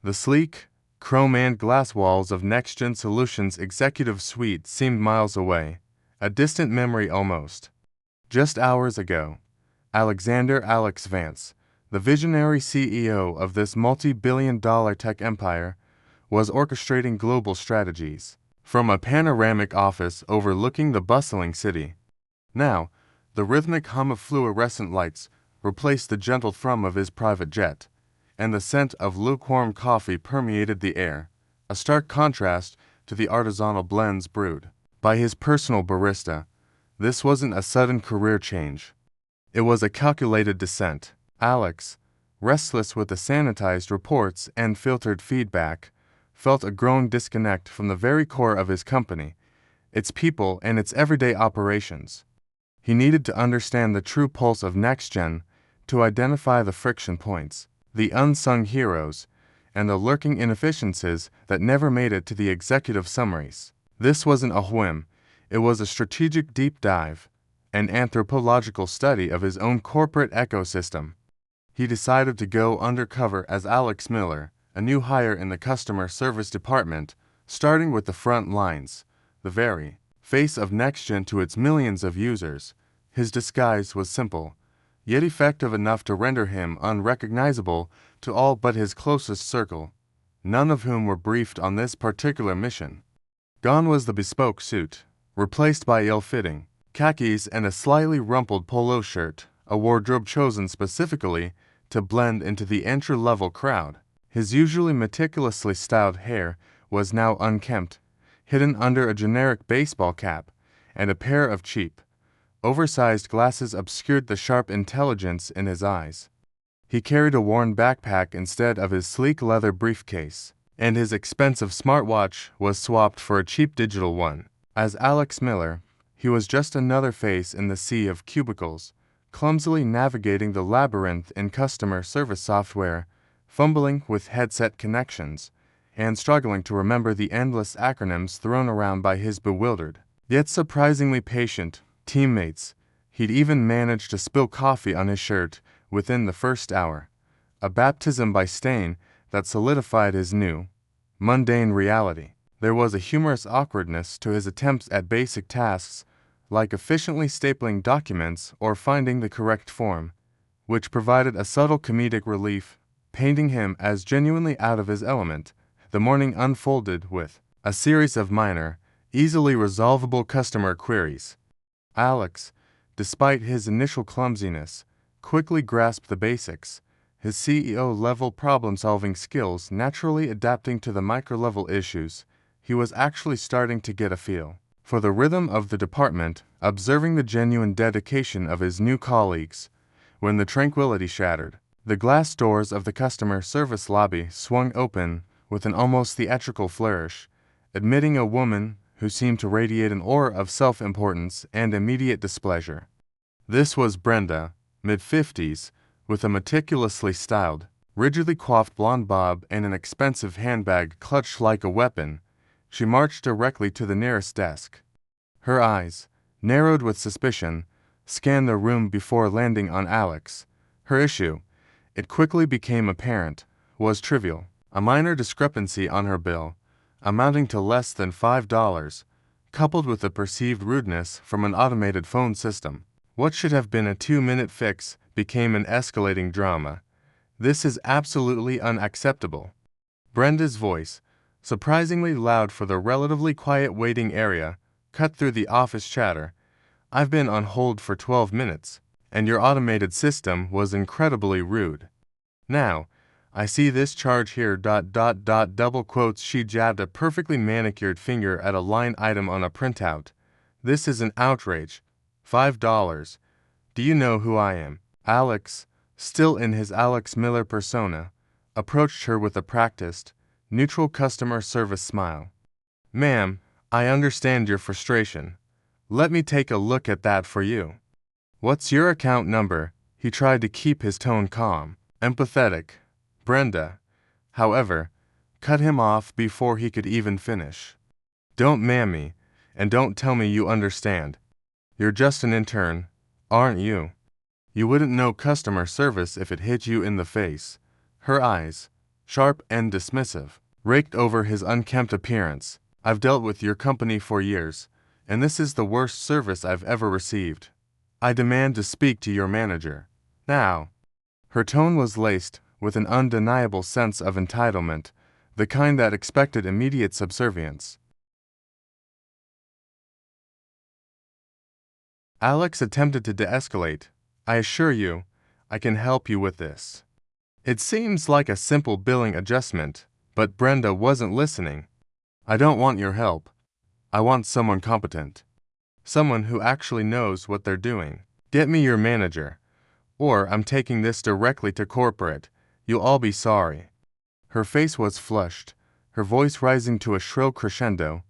The sleek, chrome and glass walls of NexGen Solutions' executive suite seemed miles away, a distant memory almost. Just hours ago, Alexander Alex Vance, the visionary CEO of this multi-billion-dollar tech empire, was orchestrating global strategies from a panoramic office overlooking the bustling city. Now, the rhythmic hum of fluorescent lights replaced the gentle thrum of his private jet, and the scent of lukewarm coffee permeated the air, a stark contrast to the artisanal blends brewed by his personal barista. This wasn't a sudden career change. It was a calculated descent. Alex, restless with the sanitized reports and filtered feedback, felt a growing disconnect from the very core of his company, its people and its everyday operations. He needed to understand the true pulse of NexGen to identify the friction points, the unsung heroes, and the lurking inefficiencies that never made it to the executive summaries. This wasn't a whim, it was a strategic deep dive, an anthropological study of his own corporate ecosystem. He decided to go undercover as Alex Miller, a new hire in the customer service department, starting with the front lines, the very face of NexGen to its millions of users. His disguise was simple, yet effective enough to render him unrecognizable to all but his closest circle, none of whom were briefed on this particular mission. Gone was the bespoke suit, replaced by ill-fitting khakis and a slightly rumpled polo shirt, a wardrobe chosen specifically to blend into the entry-level crowd. His usually meticulously styled hair was now unkempt, hidden under a generic baseball cap, and a pair of cheap, oversized glasses obscured the sharp intelligence in his eyes. He carried a worn backpack instead of his sleek leather briefcase, and his expensive smartwatch was swapped for a cheap digital one. As Alex Miller, he was just another face in the sea of cubicles, clumsily navigating the labyrinth in customer service software, fumbling with headset connections, and struggling to remember the endless acronyms thrown around by his bewildered, yet surprisingly patient, teammates. He'd even managed to spill coffee on his shirt within the first hour, a baptism by stain that solidified his new, mundane reality. There was a humorous awkwardness to his attempts at basic tasks, like efficiently stapling documents or finding the correct form, which provided a subtle comedic relief, painting him as genuinely out of his element. The morning unfolded with a series of minor, easily resolvable customer queries. Alex, despite his initial clumsiness, quickly grasped the basics, his CEO-level problem-solving skills naturally adapting to the micro-level issues. He was actually starting to get a feel for the rhythm of the department, observing the genuine dedication of his new colleagues, when the tranquility shattered. The glass doors of the customer service lobby swung open with an almost theatrical flourish, admitting a woman who seemed to radiate an aura of self-importance and immediate displeasure. This was Brenda, mid-50s, with a meticulously styled, rigidly coiffed blonde bob and an expensive handbag clutched like a weapon. She marched directly to the nearest desk. Her eyes, narrowed with suspicion, scanned the room before landing on Alex. Her issue, it quickly became apparent, was trivial. A minor discrepancy on her bill, amounting to less than $5, coupled with a perceived rudeness from an automated phone system. What should have been a 2-minute fix became an escalating drama. This is absolutely unacceptable. Brenda's voice, surprisingly loud for the relatively quiet waiting area, cut through the office chatter. I've been on hold for 12 minutes, and your automated system was incredibly rude. Now, I see this charge here ... double quotes. She jabbed a perfectly manicured finger at a line item on a printout. This is an outrage. $5. Do you know who I am? Alex, still in his Alex Miller persona, approached her with a practiced, neutral customer service smile. Ma'am, I understand your frustration. Let me take a look at that for you. What's your account number? He tried to keep his tone calm, empathetic. Brenda, however, cut him off before he could even finish. Don't ma'am me, and don't tell me you understand. You're just an intern, aren't you? You wouldn't know customer service if it hit you in the face. Her eyes, sharp and dismissive, raked over his unkempt appearance. "I've dealt with your company for years, and this is the worst service I've ever received. I demand to speak to your manager. Now." Her tone was laced with an undeniable sense of entitlement, the kind that expected immediate subservience. Alex attempted to de-escalate. "I assure you, I can help you with this. It seems like a simple billing adjustment," but Brenda wasn't listening. "I don't want your help. I want someone competent. Someone who actually knows what they're doing. Get me your manager, or I'm taking this directly to corporate. You'll all be sorry." Her face was flushed, her voice rising to a shrill crescendo,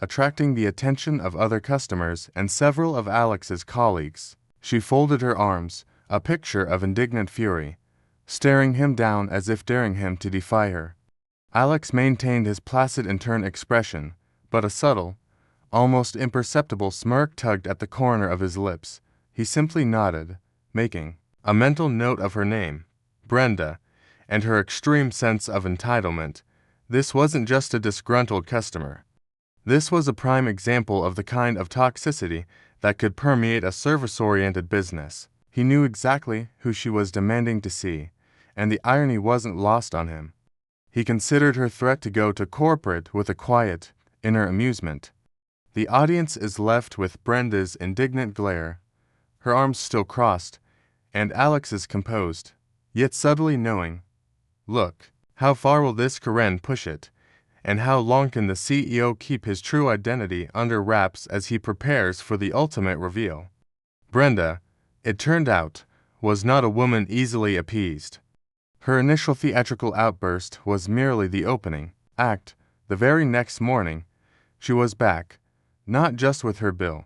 attracting the attention of other customers and several of Alex's colleagues. She folded her arms, a picture of indignant fury, staring him down as if daring him to defy her. Alex maintained his placid intern expression, but a subtle, almost imperceptible smirk tugged at the corner of his lips. He simply nodded, making a mental note of her name, Brenda, and her extreme sense of entitlement. This wasn't just a disgruntled customer. This was a prime example of the kind of toxicity that could permeate a service-oriented business. He knew exactly who she was demanding to see, and the irony wasn't lost on him. He considered her threat to go to corporate with a quiet, inner amusement. The audience is left with Brenda's indignant glare, her arms still crossed, and Alex's composed, yet subtly knowing, look. How far will this Karen push it? And how long can the CEO keep his true identity under wraps as he prepares for the ultimate reveal? Brenda, it turned out, was not a woman easily appeased. Her initial theatrical outburst was merely the opening act. The very next morning, she was back, not just with her bill,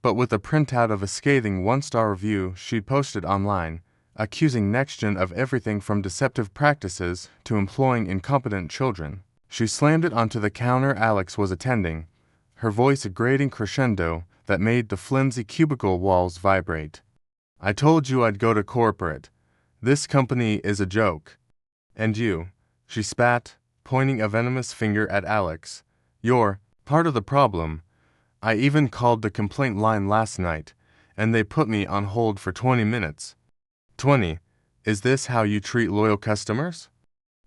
but with a printout of a scathing one-star review she'd posted online, accusing NexGen of everything from deceptive practices to employing incompetent children. She slammed it onto the counter Alex was attending, her voice a grating crescendo that made the flimsy cubicle walls vibrate. "I told you I'd go to corporate. This company is a joke. And you," she spat, pointing a venomous finger at Alex, "you're part of the problem. I even called the complaint line last night, and they put me on hold for 20 minutes. 20. Is this how you treat loyal customers?"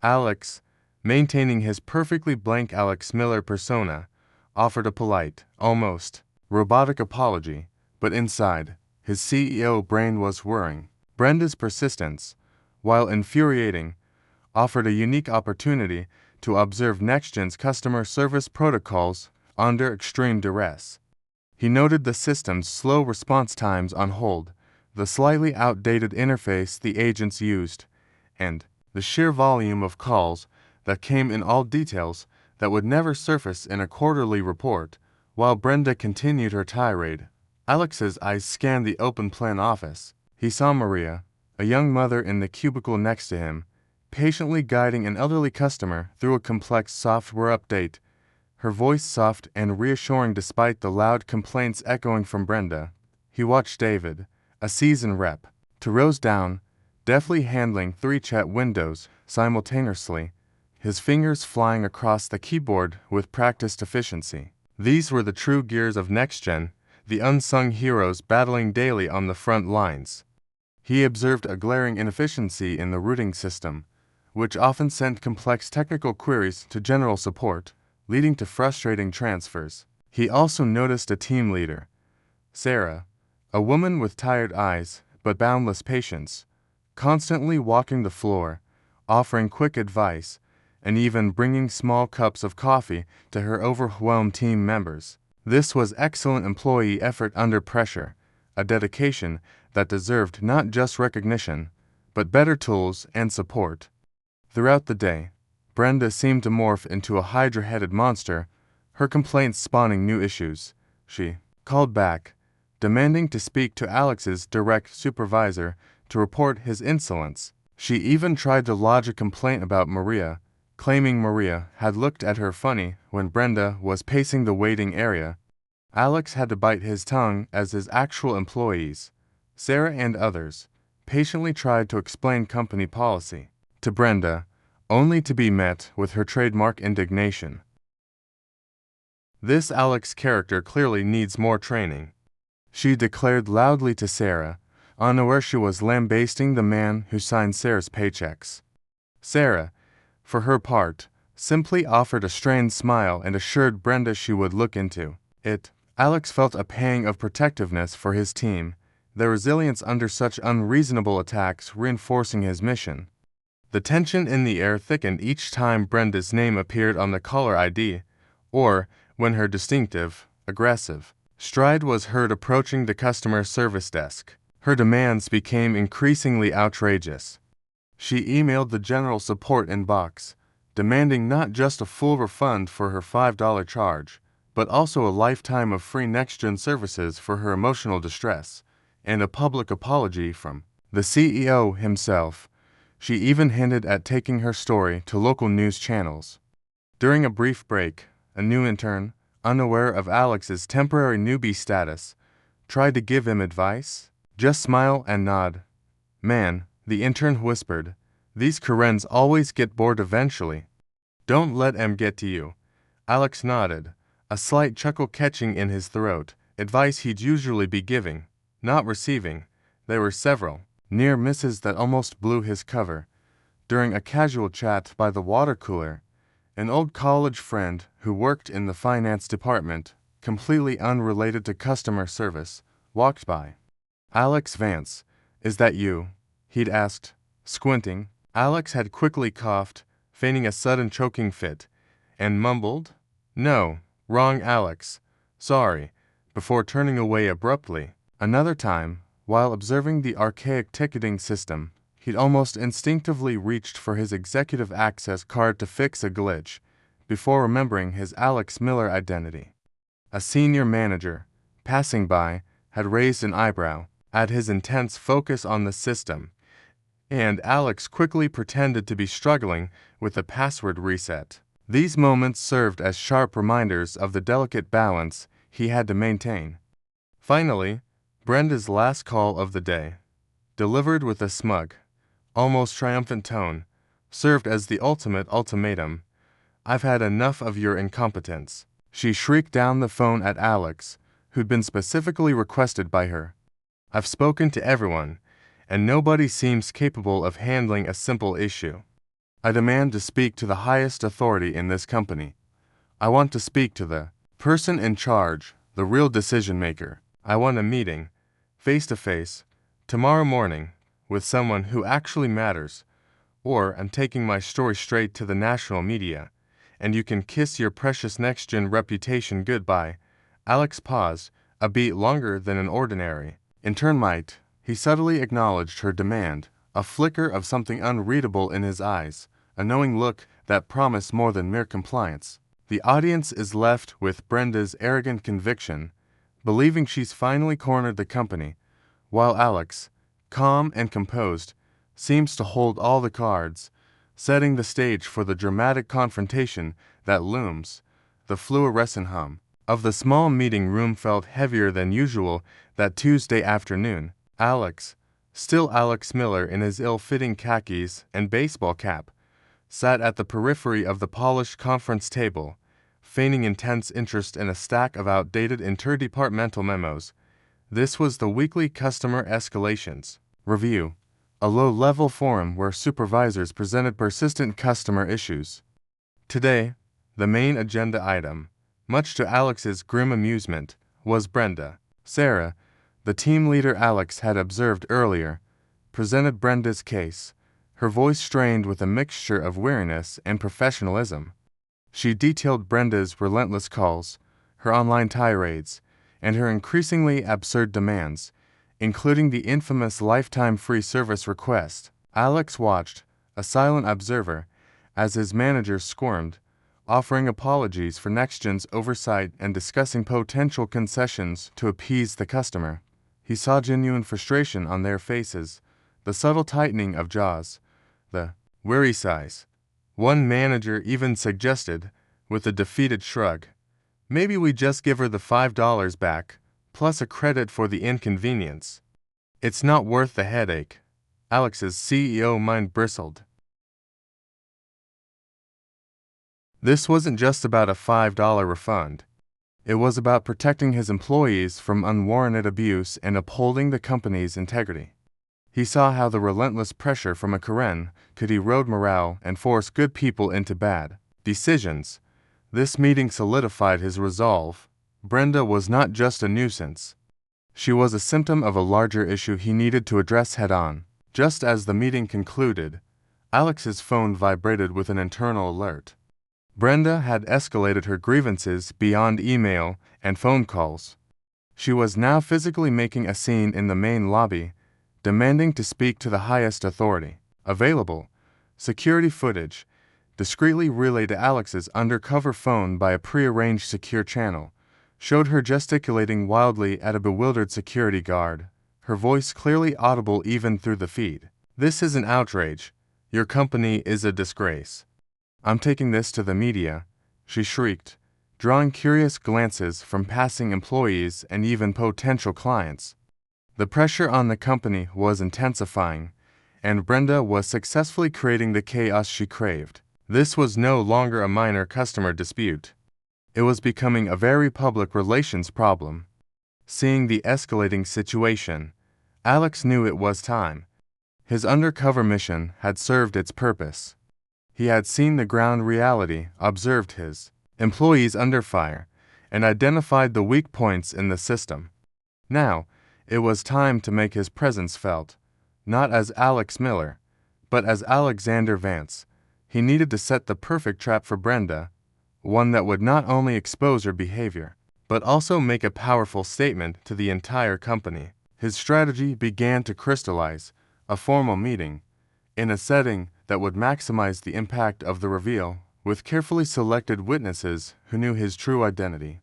Alex, maintaining his perfectly blank Alex Miller persona, offered a polite, almost robotic apology, but inside, his CEO brain was whirring. Brenda's persistence, while infuriating, offered a unique opportunity to observe NexGen's customer service protocols under extreme duress. He noted the system's slow response times on hold, the slightly outdated interface the agents used, and the sheer volume of calls that came in all details that would never surface in a quarterly report. While Brenda continued her tirade, Alex's eyes scanned the open-plan office. He saw Maria, a young mother in the cubicle next to him, patiently guiding an elderly customer through a complex software update, her voice soft and reassuring despite the loud complaints echoing from Brenda. He watched David, a seasoned rep, to rows down, deftly handling 3 chat windows simultaneously, his fingers flying across the keyboard with practiced efficiency. These were the true gears of NexGen, the unsung heroes battling daily on the front lines. He observed a glaring inefficiency in the routing system, which often sent complex technical queries to general support, leading to frustrating transfers. He also noticed a team leader, Sarah, a woman with tired eyes but boundless patience, constantly walking the floor, offering quick advice, and even bringing small cups of coffee to her overwhelmed team members. This was excellent employee effort under pressure, a dedication that deserved not just recognition, but better tools and support. Throughout the day, Brenda seemed to morph into a hydra-headed monster, her complaints spawning new issues. She called back, demanding to speak to Alex's direct supervisor to report his insolence. She even tried to lodge a complaint about Maria, claiming Maria had looked at her funny when Brenda was pacing the waiting area. Alex had to bite his tongue as his actual employees, Sarah and others, patiently tried to explain company policy. To Brenda, only to be met with her trademark indignation. This Alex character clearly needs more training, she declared loudly to Sarah, unaware she was lambasting the man who signed Sarah's paychecks. Sarah, for her part, simply offered a strained smile and assured Brenda she would look into it. Alex felt a pang of protectiveness for his team, their resilience under such unreasonable attacks reinforcing his mission. The tension in the air thickened each time Brenda's name appeared on the caller ID, or when her distinctive, aggressive stride was heard approaching the customer service desk. Her demands became increasingly outrageous. She emailed the general support inbox, demanding not just a full refund for her $5 charge, but also a lifetime of free NexGen services for her emotional distress, and a public apology from the CEO himself. She even hinted at taking her story to local news channels. During a brief break, a new intern, unaware of Alex's temporary newbie status, tried to give him advice. Just smile and nod. Man, the intern whispered, these Karens always get bored eventually. Don't let 'em get to you. Alex nodded, a slight chuckle catching in his throat, advice he'd usually be giving, not receiving. There were several near misses that almost blew his cover. During a casual chat by the water cooler, an old college friend who worked in the finance department, completely unrelated to customer service, walked by. Alex Vance, is that you? He'd asked, squinting. Alex had quickly coughed, feigning a sudden choking fit, and mumbled, no, wrong Alex, sorry, before turning away abruptly. Another time, while observing the archaic ticketing system, he'd almost instinctively reached for his executive access card to fix a glitch, before remembering his Alex Miller identity. A senior manager, passing by, had raised an eyebrow at his intense focus on the system, and Alex quickly pretended to be struggling with a password reset. These moments served as sharp reminders of the delicate balance he had to maintain. Finally, Brenda's last call of the day, delivered with a smug, almost triumphant tone, served as the ultimate ultimatum. I've had enough of your incompetence. She shrieked down the phone at Alex, who'd been specifically requested by her. I've spoken to everyone, and nobody seems capable of handling a simple issue. I demand to speak to the highest authority in this company. I want to speak to the person in charge, the real decision maker. I want a meeting, face to face, tomorrow morning, with someone who actually matters, or I'm taking my story straight to the national media, and you can kiss your precious NexGen reputation goodbye. Alex paused, a beat longer than an ordinary intern might. He subtly acknowledged her demand, a flicker of something unreadable in his eyes, a knowing look that promised more than mere compliance. The audience is left with Brenda's arrogant conviction, believing she's finally cornered the company, while Alex, calm and composed, seems to hold all the cards, setting the stage for the dramatic confrontation that looms. The fluorescent hum of the small meeting room felt heavier than usual that Tuesday afternoon. Alex, still Alex Miller in his ill-fitting khakis and baseball cap, sat at the periphery of the polished conference table, feigning intense interest in a stack of outdated interdepartmental memos. This was the weekly Customer Escalations Review, a low-level forum where supervisors presented persistent customer issues. Today, the main agenda item, much to Alex's grim amusement, was Brenda. Sarah, the team leader Alex had observed earlier, presented Brenda's case, her voice strained with a mixture of weariness and professionalism. She detailed Brenda's relentless calls, her online tirades, and her increasingly absurd demands, including the infamous lifetime free service request. Alex watched, a silent observer, as his manager squirmed, offering apologies for NexGen's oversight and discussing potential concessions to appease the customer. He saw genuine frustration on their faces, the subtle tightening of jaws, the weary sighs. One manager even suggested, with a defeated shrug, maybe we just give her the $5 back, plus a credit for the inconvenience. It's not worth the headache. Alex's CEO mind bristled. This wasn't just about a $5 refund. It was about protecting his employees from unwarranted abuse and upholding the company's integrity. He saw how the relentless pressure from a Karen could erode morale and force good people into bad decisions. This meeting solidified his resolve. Brenda was not just a nuisance. She was a symptom of a larger issue he needed to address head-on. Just as the meeting concluded, Alex's phone vibrated with an internal alert. Brenda had escalated her grievances beyond email and phone calls. She was now physically making a scene in the main lobby, demanding to speak to the highest authority available. Security footage, discreetly relayed to Alex's undercover phone by a prearranged secure channel, showed her gesticulating wildly at a bewildered security guard, her voice clearly audible even through the feed. "This is an outrage. Your company is a disgrace. I'm taking this to the media," she shrieked, drawing curious glances from passing employees and even potential clients. The pressure on the company was intensifying, and Brenda was successfully creating the chaos she craved. This was no longer a minor customer dispute. It was becoming a very public relations problem. Seeing the escalating situation, Alex knew it was time. His undercover mission had served its purpose. He had seen the ground reality, observed his employees under fire, and identified the weak points in the system. Now, it was time to make his presence felt, not as Alex Miller, but as Alexander Vance. He needed to set the perfect trap for Brenda, one that would not only expose her behavior, but also make a powerful statement to the entire company. His strategy began to crystallize: a formal meeting, in a setting that would maximize the impact of the reveal, with carefully selected witnesses who knew his true identity.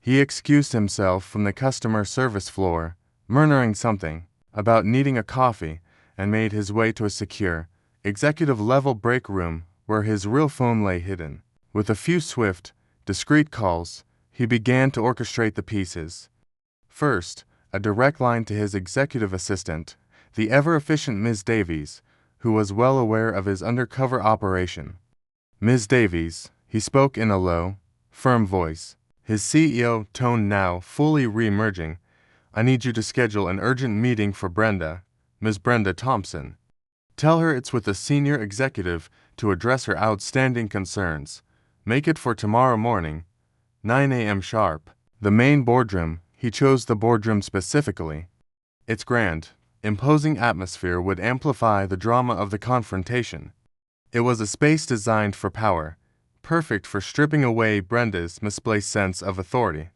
He excused himself from the customer service floor, murmuring something about needing a coffee, and made his way to a secure, executive-level break room where his real phone lay hidden. With a few swift, discreet calls, he began to orchestrate the pieces. First, a direct line to his executive assistant, the ever-efficient Ms. Davies, who was well aware of his undercover operation. "Ms. Davies," he spoke in a low, firm voice, his CEO tone now fully re-emerging, "I need you to schedule an urgent meeting for Brenda, Ms. Brenda Thompson. Tell her it's with a senior executive to address her outstanding concerns. Make it for tomorrow morning, 9 a.m. sharp." The main boardroom, he chose the boardroom specifically. Its grand, imposing atmosphere would amplify the drama of the confrontation. It was a space designed for power, perfect for stripping away Brenda's misplaced sense of authority.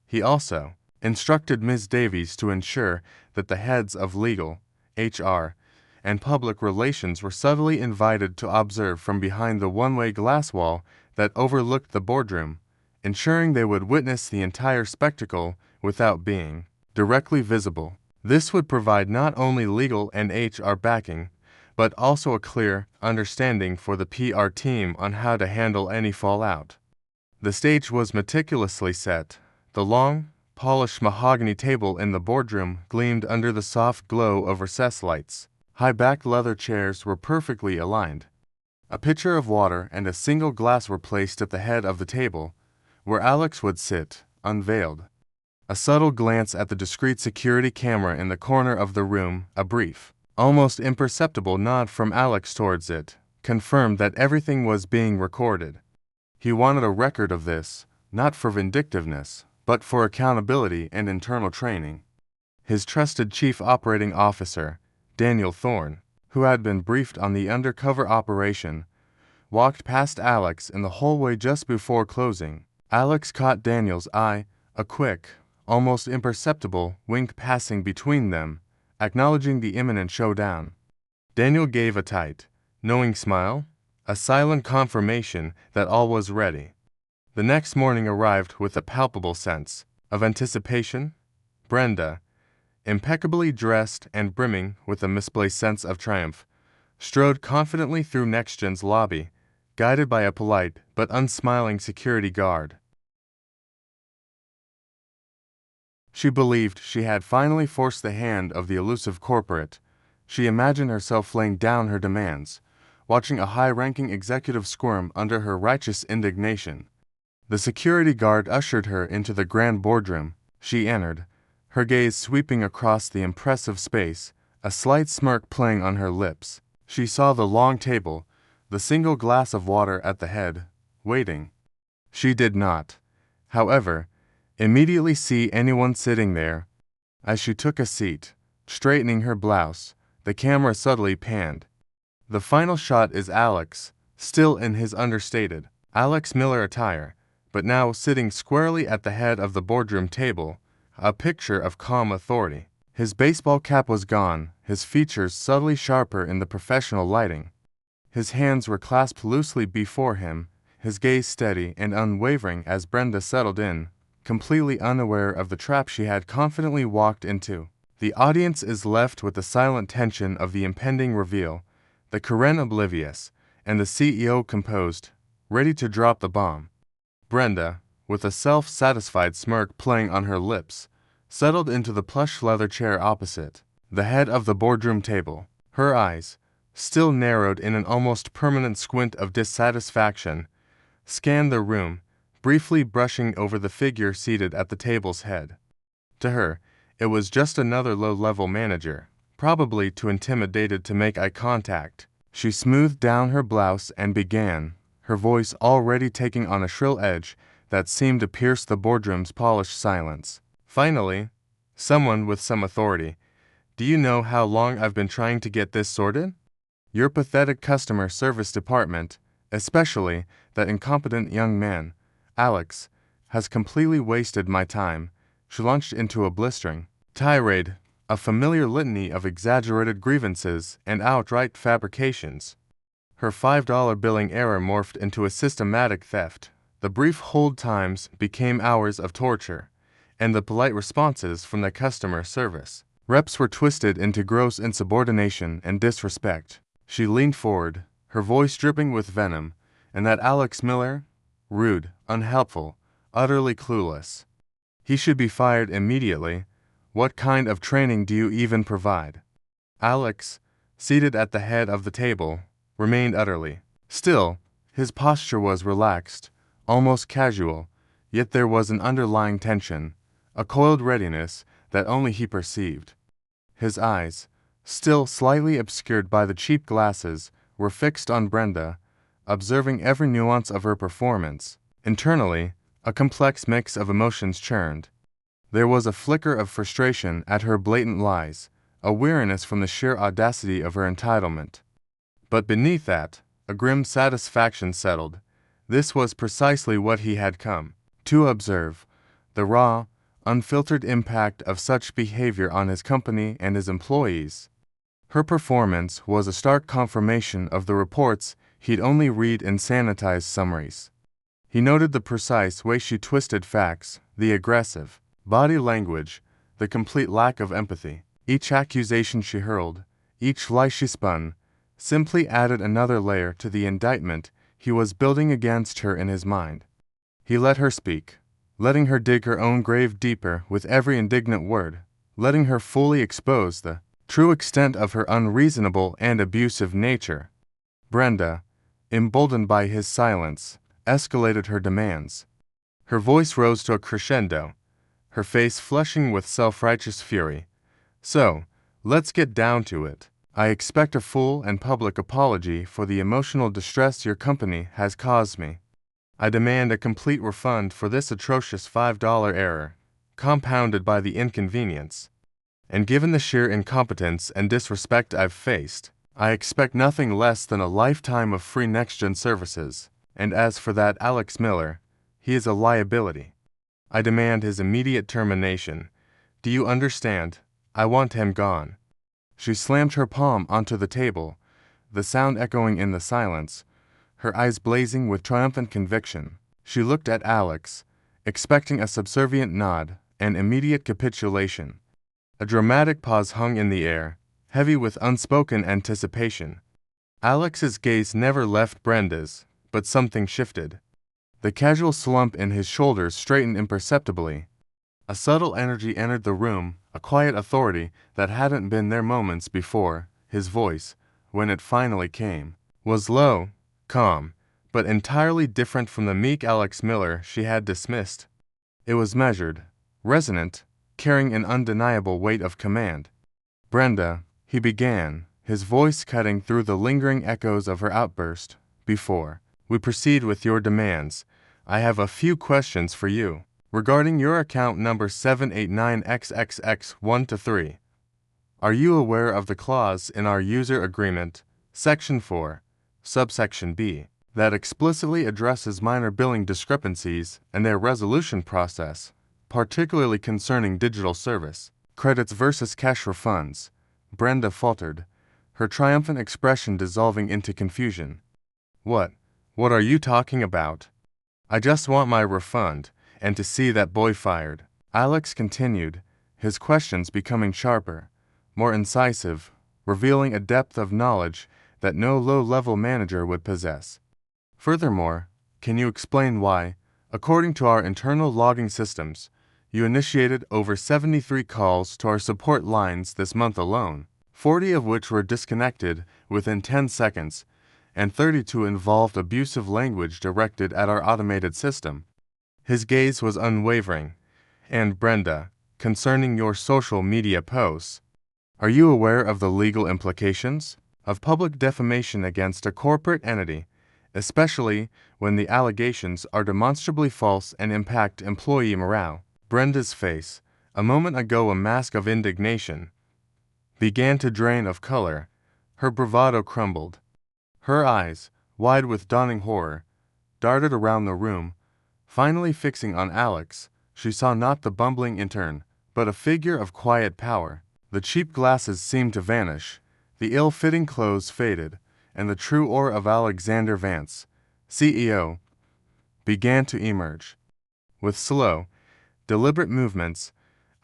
He also instructed Ms. Davies to ensure that the heads of legal, HR, and public relations were subtly invited to observe from behind the one-way glass wall that overlooked the boardroom, ensuring they would witness the entire spectacle without being directly visible. This would provide not only legal and HR backing, but also a clear understanding for the PR team on how to handle any fallout. The stage was meticulously set. The long, polished mahogany table in the boardroom gleamed under the soft glow of recessed lights. High-backed leather chairs were perfectly aligned. A pitcher of water and a single glass were placed at the head of the table, where Alex would sit, unveiled. A subtle glance at the discreet security camera in the corner of the room, a brief, almost imperceptible nod from Alex towards it, confirmed that everything was being recorded. He wanted a record of this, not for vindictiveness, but for accountability and internal training. His trusted chief operating officer, Daniel Thorne, who had been briefed on the undercover operation, walked past Alex in the hallway just before closing. Alex caught Daniel's eye, a quick, almost imperceptible wink passing between them, acknowledging the imminent showdown. Daniel gave a tight, knowing smile, a silent confirmation that all was ready. The next morning arrived with a palpable sense of anticipation. Brenda, impeccably dressed and brimming with a misplaced sense of triumph, strode confidently through NexGen's lobby, guided by a polite but unsmiling security guard. She believed she had finally forced the hand of the elusive corporate. She imagined herself laying down her demands, watching a high-ranking executive squirm under her righteous indignation. The security guard ushered her into the grand boardroom. She entered, her gaze sweeping across the impressive space, a slight smirk playing on her lips. She saw the long table, the single glass of water at the head, waiting. She did not, however, immediately see anyone sitting there. As she took a seat, straightening her blouse, the camera subtly panned. The final shot is Alex, still in his understated Alex Miller attire, but now sitting squarely at the head of the boardroom table, a picture of calm authority. His baseball cap was gone, his features subtly sharper in the professional lighting. His hands were clasped loosely before him, his gaze steady and unwavering as Brenda settled in, completely unaware of the trap she had confidently walked into. The audience is left with the silent tension of the impending reveal, the Karen oblivious, and the CEO composed, ready to drop the bomb. Brenda, with a self-satisfied smirk playing on her lips, settled into the plush leather chair opposite, the head of the boardroom table. Her eyes, still narrowed in an almost permanent squint of dissatisfaction, scanned the room, briefly brushing over the figure seated at the table's head. To her, it was just another low-level manager, probably too intimidated to make eye contact. She smoothed down her blouse and began, her voice already taking on a shrill edge that seemed to pierce the boardroom's polished silence. Finally, someone with some authority, do you know how long I've been trying to get this sorted? Your pathetic customer service department, especially that incompetent young man, Alex, has completely wasted my time. She launched into a blistering tirade, a familiar litany of exaggerated grievances and outright fabrications. Her $5 billing error morphed into a systematic theft. The brief hold times became hours of torture, and the polite responses from the customer service reps were twisted into gross insubordination and disrespect. She leaned forward, her voice dripping with venom, and that Alex Miller? Rude, unhelpful, utterly clueless. He should be fired immediately. What kind of training do you even provide? Alex, seated at the head of the table, remained utterly still. His posture was relaxed, almost casual, yet there was an underlying tension, a coiled readiness that only he perceived. His eyes, still slightly obscured by the cheap glasses, were fixed on Brenda, observing every nuance of her performance. Internally, a complex mix of emotions churned. There was a flicker of frustration at her blatant lies, a weariness from the sheer audacity of her entitlement. But beneath that, a grim satisfaction settled. This was precisely what he had come to observe, the raw, unfiltered impact of such behavior on his company and his employees. Her performance was a stark confirmation of the reports he'd only read in sanitized summaries. He noted the precise way she twisted facts, the aggressive body language, the complete lack of empathy. Each accusation she hurled, each lie she spun, simply added another layer to the indictment he was building against her in his mind. He let her speak, letting her dig her own grave deeper with every indignant word, letting her fully expose the true extent of her unreasonable and abusive nature. Brenda, emboldened by his silence, escalated her demands. Her voice rose to a crescendo, her face flushing with self-righteous fury. So, let's get down to it. I expect a full and public apology for the emotional distress your company has caused me. I demand a complete refund for this atrocious $5 error, compounded by the inconvenience. And given the sheer incompetence and disrespect I've faced, I expect nothing less than a lifetime of free NexGen services. And as for that Alex Miller, he is a liability. I demand his immediate termination. Do you understand? I want him gone. She slammed her palm onto the table, the sound echoing in the silence, her eyes blazing with triumphant conviction. She looked at Alex, expecting a subservient nod and immediate capitulation. A dramatic pause hung in the air, heavy with unspoken anticipation. Alex's gaze never left Brenda's, but something shifted. The casual slump in his shoulders straightened imperceptibly. A subtle energy entered the room, a quiet authority that hadn't been there moments before. His voice, when it finally came, was low, calm, but entirely different from the meek Alex Miller she had dismissed. It was measured, resonant, carrying an undeniable weight of command. "Brenda," he began, his voice cutting through the lingering echoes of her outburst, "before we proceed with your demands, I have a few questions for you. Regarding your account number 789XXX1-3, are you aware of the clause in our user agreement, Section 4, subsection B, that explicitly addresses minor billing discrepancies and their resolution process, particularly concerning digital service credits versus cash refunds?" Brenda faltered, her triumphant expression dissolving into confusion. What are you talking about? I just want my refund, and to see that boy fired," Alex continued, his questions becoming sharper, more incisive, revealing a depth of knowledge that no low-level manager would possess. "Furthermore, can you explain why, according to our internal logging systems, you initiated over 73 calls to our support lines this month alone, 40 of which were disconnected within 10 seconds, and 32 involved abusive language directed at our automated system?" His gaze was unwavering. "And Brenda, concerning your social media posts, are you aware of the legal implications of public defamation against a corporate entity, especially when the allegations are demonstrably false and impact employee morale?" Brenda's face, a moment ago a mask of indignation, began to drain of color. Her bravado crumbled. Her eyes, wide with dawning horror, darted around the room. Finally fixing on Alex, she saw not the bumbling intern, but a figure of quiet power. The cheap glasses seemed to vanish, the ill-fitting clothes faded, and the true aura of Alexander Vance, CEO, began to emerge. With slow, deliberate movements,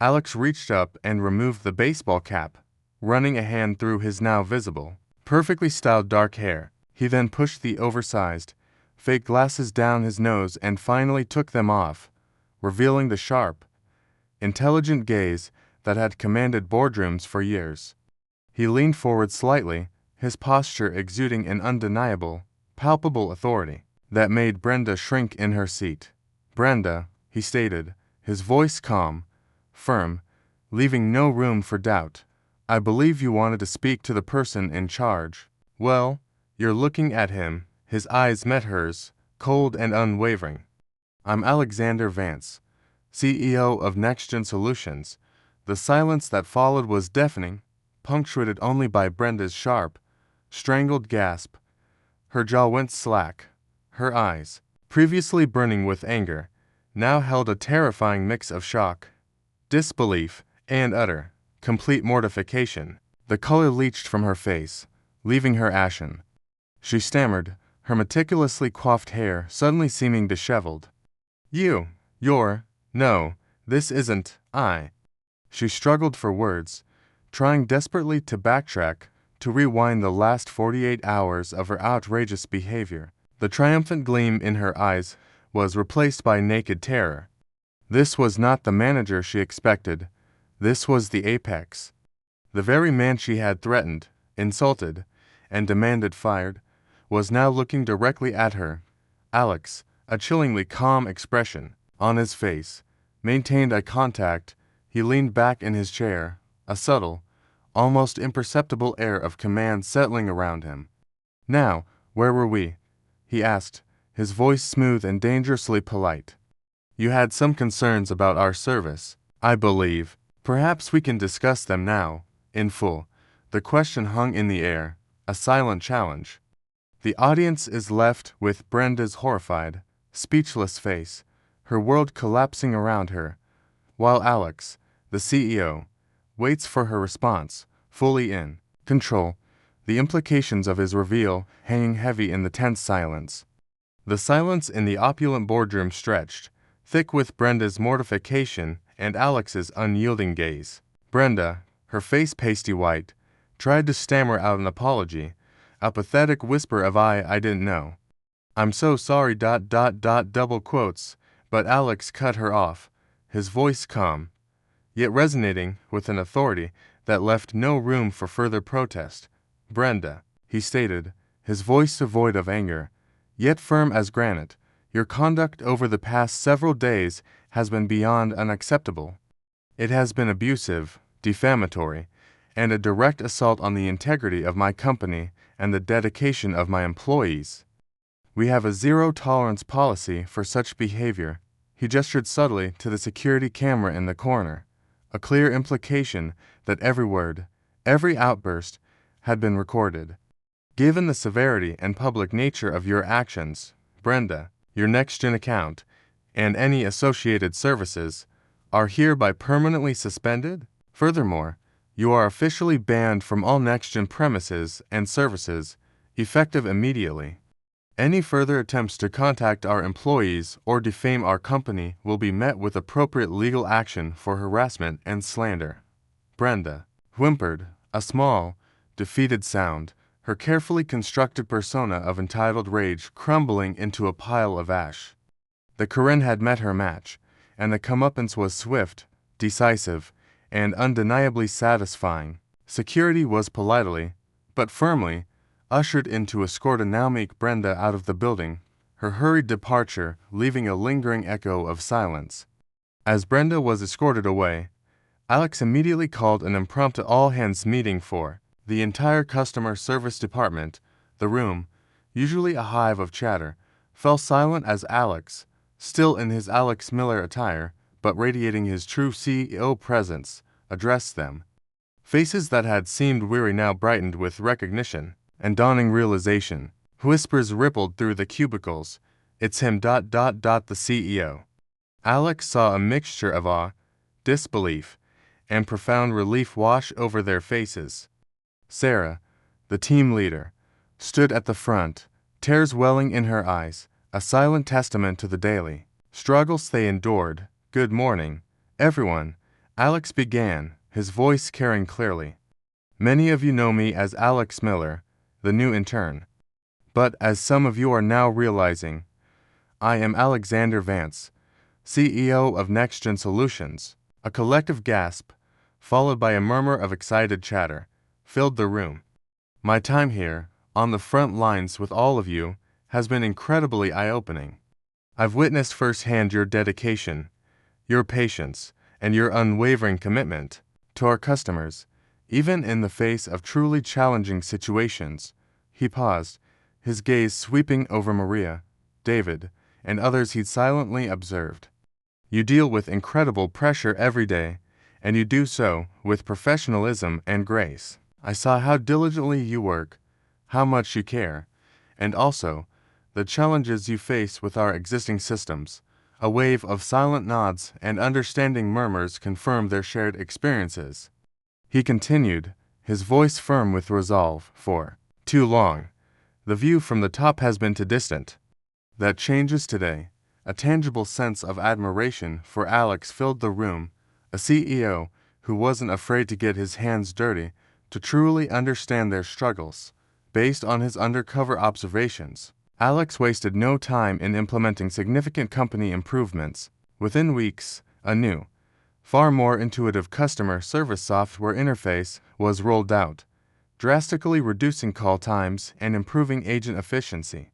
Alex reached up and removed the baseball cap, running a hand through his now visible, perfectly styled dark hair. He then pushed the oversized, fake glasses down his nose and finally took them off, revealing the sharp, intelligent gaze that had commanded boardrooms for years. He leaned forward slightly, his posture exuding an undeniable, palpable authority that made Brenda shrink in her seat. "Brenda," he stated, his voice calm, firm, leaving no room for doubt, "I believe you wanted to speak to the person in charge. Well, you're looking at him." His eyes met hers, cold and unwavering. "I'm Alexander Vance, CEO of NexGen Solutions." The silence that followed was deafening, punctuated only by Brenda's sharp, strangled gasp. Her jaw went slack. Her eyes, previously burning with anger, now held a terrifying mix of shock, disbelief, and utter, complete mortification. The color leached from her face, leaving her ashen. She stammered, her meticulously coiffed hair suddenly seeming disheveled. No, this isn't, I." She struggled for words, trying desperately to backtrack, to rewind the last 48 hours of her outrageous behavior. The triumphant gleam in her eyes was replaced by naked terror. This was not the manager she expected. This was the apex. The very man she had threatened, insulted, and demanded fired, was now looking directly at her. Alex, a chillingly calm expression on his face, maintained eye contact. He leaned back in his chair, a subtle, almost imperceptible air of command settling around him. "Now, where were we?" he asked, his voice smooth and dangerously polite. "You had some concerns about our service, I believe. Perhaps we can discuss them now, in full." The question hung in the air, a silent challenge. The audience is left with Brenda's horrified, speechless face, her world collapsing around her, while Alex, the CEO, waits for her response, fully in control, the implications of his reveal hanging heavy in the tense silence. The silence in the opulent boardroom stretched, thick with Brenda's mortification and Alex's unyielding gaze. Brenda, her face pasty white, tried to stammer out an apology, a pathetic whisper of I didn't know. "I'm so sorry ... double quotes," but Alex cut her off, his voice calm, yet resonating with an authority that left no room for further protest. "Brenda," he stated, his voice devoid of anger, yet firm as granite. Your conduct over the past several days has been beyond unacceptable. It has been abusive, defamatory, and a direct assault on the integrity of my company and the dedication of my employees. We have a zero-tolerance policy for such behavior. He gestured subtly to the security camera in the corner, a clear implication that every word, every outburst, had been recorded. Given the severity and public nature of your actions, Brenda, your NexGen account, and any associated services, are hereby permanently suspended. Furthermore, you are officially banned from all NexGen premises and services, effective immediately. Any further attempts to contact our employees or defame our company will be met with appropriate legal action for harassment and slander. Brenda whimpered, a small, defeated sound, her carefully constructed persona of entitled rage crumbling into a pile of ash. The Karen had met her match, and the comeuppance was swift, decisive, and undeniably satisfying. Security was politely, but firmly, ushered in to escort a now meek Brenda out of the building, her hurried departure leaving a lingering echo of silence. As Brenda was escorted away, Alex immediately called an impromptu all-hands meeting for the entire customer service department. The room, usually a hive of chatter, fell silent as Alex, still in his Alex Miller attire, but radiating his true CEO presence, addressed them. Faces that had seemed weary now brightened with recognition and dawning realization. Whispers rippled through the cubicles. "It's him, the CEO." Alex saw a mixture of awe, disbelief, and profound relief wash over their faces. Sarah, the team leader, stood at the front, tears welling in her eyes, a silent testament to the daily struggles they endured. "Good morning, everyone," Alex began, his voice carrying clearly. "Many of you know me as Alex Miller, the new intern. But as some of you are now realizing, I am Alexander Vance, CEO of NexGen Solutions." A collective gasp, followed by a murmur of excited chatter, filled the room. "My time here, on the front lines with all of you, has been incredibly eye-opening. I've witnessed firsthand your dedication, your patience, and your unwavering commitment to our customers, even in the face of truly challenging situations." He paused, his gaze sweeping over Maria, David, and others he'd silently observed. "You deal with incredible pressure every day, and you do so with professionalism and grace. I saw how diligently you work, how much you care, and also the challenges you face with our existing systems." A wave of silent nods and understanding murmurs confirmed their shared experiences. He continued, his voice firm with resolve. "For too long, the view from the top has been too distant. That changes today." A tangible sense of admiration for Alex filled the room, a CEO who wasn't afraid to get his hands dirty to truly understand their struggles. Based on his undercover observations, Alex wasted no time in implementing significant company improvements. Within weeks, a new, far more intuitive customer service software interface was rolled out, drastically reducing call times and improving agent efficiency.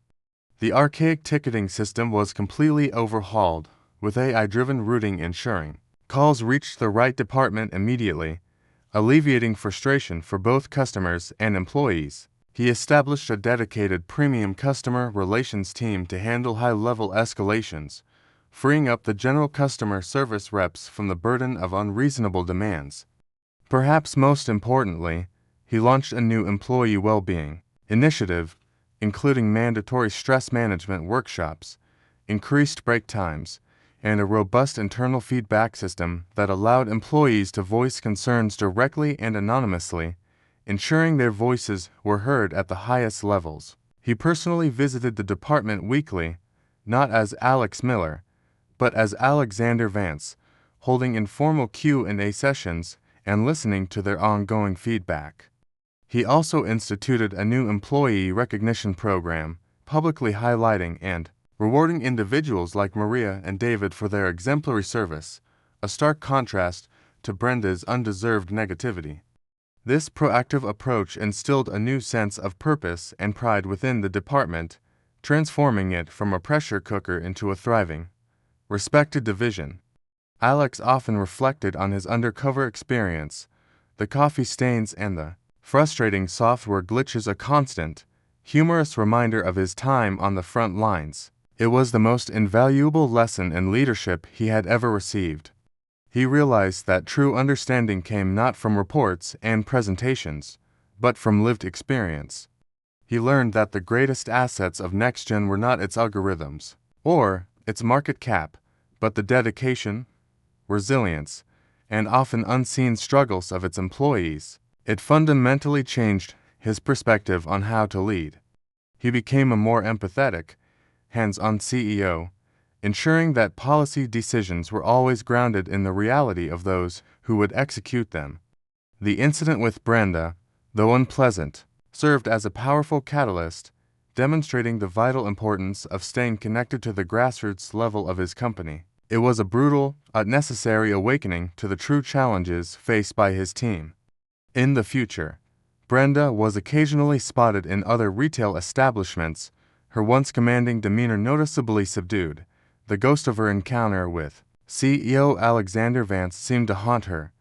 The archaic ticketing system was completely overhauled, with AI-driven routing ensuring calls reached the right department immediately, alleviating frustration for both customers and employees. He established a dedicated premium customer relations team to handle high-level escalations, freeing up the general customer service reps from the burden of unreasonable demands. Perhaps most importantly, he launched a new employee well-being initiative, including mandatory stress management workshops, increased break times, and a robust internal feedback system that allowed employees to voice concerns directly and anonymously, ensuring their voices were heard at the highest levels. He personally visited the department weekly, not as Alex Miller, but as Alexander Vance, holding informal Q&A sessions and listening to their ongoing feedback. He also instituted a new employee recognition program, publicly highlighting and rewarding individuals like Maria and David for their exemplary service, a stark contrast to Brenda's undeserved negativity. This proactive approach instilled a new sense of purpose and pride within the department, transforming it from a pressure cooker into a thriving, respected division. Alex often reflected on his undercover experience, the coffee stains and the frustrating software glitches a constant, humorous reminder of his time on the front lines. It was the most invaluable lesson in leadership he had ever received. He realized that true understanding came not from reports and presentations, but from lived experience. He learned that the greatest assets of NexGen were not its algorithms, or its market cap, but the dedication, resilience, and often unseen struggles of its employees. It fundamentally changed his perspective on how to lead. He became a more empathetic, hands-on CEO, ensuring that policy decisions were always grounded in the reality of those who would execute them. The incident with Brenda, though unpleasant, served as a powerful catalyst, demonstrating the vital importance of staying connected to the grassroots level of his company. It was a brutal, but necessary awakening to the true challenges faced by his team. In the future, Brenda was occasionally spotted in other retail establishments, her once commanding demeanor noticeably subdued. The ghost of her encounter with CEO Alexander Vance seemed to haunt her,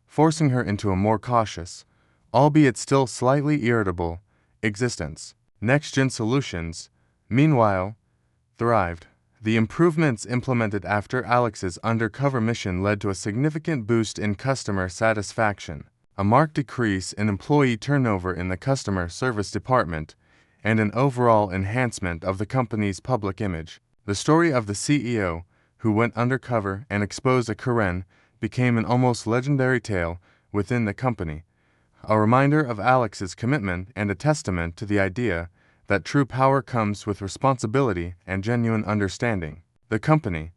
forcing her into a more cautious, albeit still slightly irritable, existence. NexGen Solutions, meanwhile, thrived. The improvements implemented after Alex's undercover mission led to a significant boost in customer satisfaction, a marked decrease in employee turnover in the customer service department, and an overall enhancement of the company's public image. The story of the CEO, who went undercover and exposed a Karen, became an almost legendary tale within the company, a reminder of Alex's commitment and a testament to the idea that true power comes with responsibility and genuine understanding. The company,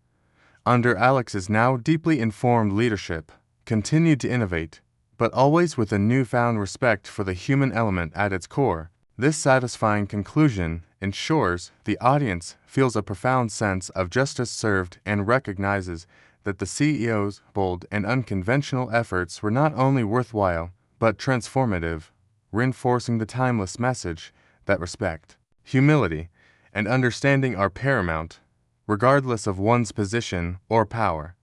under Alex's now deeply informed leadership, continued to innovate, but always with a newfound respect for the human element at its core. This satisfying conclusion ensures the audience feels a profound sense of justice served and recognizes that the CEO's bold and unconventional efforts were not only worthwhile, but transformative, reinforcing the timeless message that respect, humility, and understanding are paramount, regardless of one's position or power.